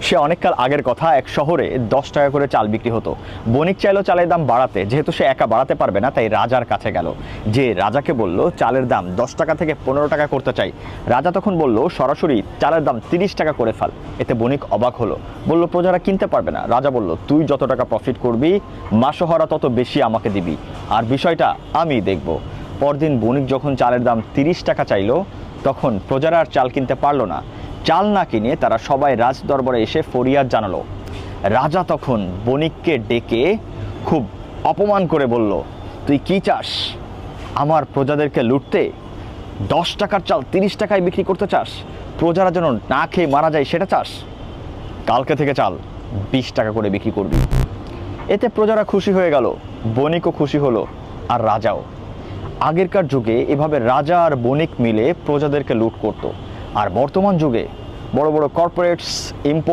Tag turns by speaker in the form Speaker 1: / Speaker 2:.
Speaker 1: সে অনেককাল আগের কথা, এক শহরে 10 টাকা করে চাল বিক্রি হতো। বণিক চাইলো চালের দাম বাড়াতে, যেহেতু সে একা বাড়াতে পারবে না তাই রাজার কাছে গেল, যে রাজাকে বলল চালের দাম 10 টাকা থেকে 15 টাকা করতে চাই। রাজা তখন বলল সরাসরি চালের দাম 30 টাকা করে ফেল। এতে বণিক অবাক হলো, বলল প্রজারা কিনতে পারবে না। রাজা বলল তুই যত টাকা প্রফিট করবি মাসোহারা তত বেশি আমাকে দিবি, আর বিষয়টা আমি দেখব। পরদিন বণিক যখন চালের দাম 30 টাকা চাইলো তখন প্রজারা আর চাল কিনতে পারলো না। চাল না কিনে তারা সবাই রাজ দরবারে এসে ফরিয়াদ জানালো। রাজা তখন বণিককে ডেকে খুব অপমান করে বলল, তুই কি চাস? আমার প্রজাদেরকে লুটতে 10 টাকার চাল 30 টাকায় বিক্রি করতে চাস? প্রজারা যেন না খেয়ে মারা যায় সেটা চাস? কালকে থেকে চাল 20 টাকা করে বিক্রি করবি। এতে প্রজারা খুশি হয়ে গেল, বণিকও খুশি হলো, আর রাজাও। আগেরকার যুগে এভাবে রাজা আর বণিক মিলে প্রজাদেরকে লুট করত, আর বর্তমান যুগে বড় বড় কর্পোরেটস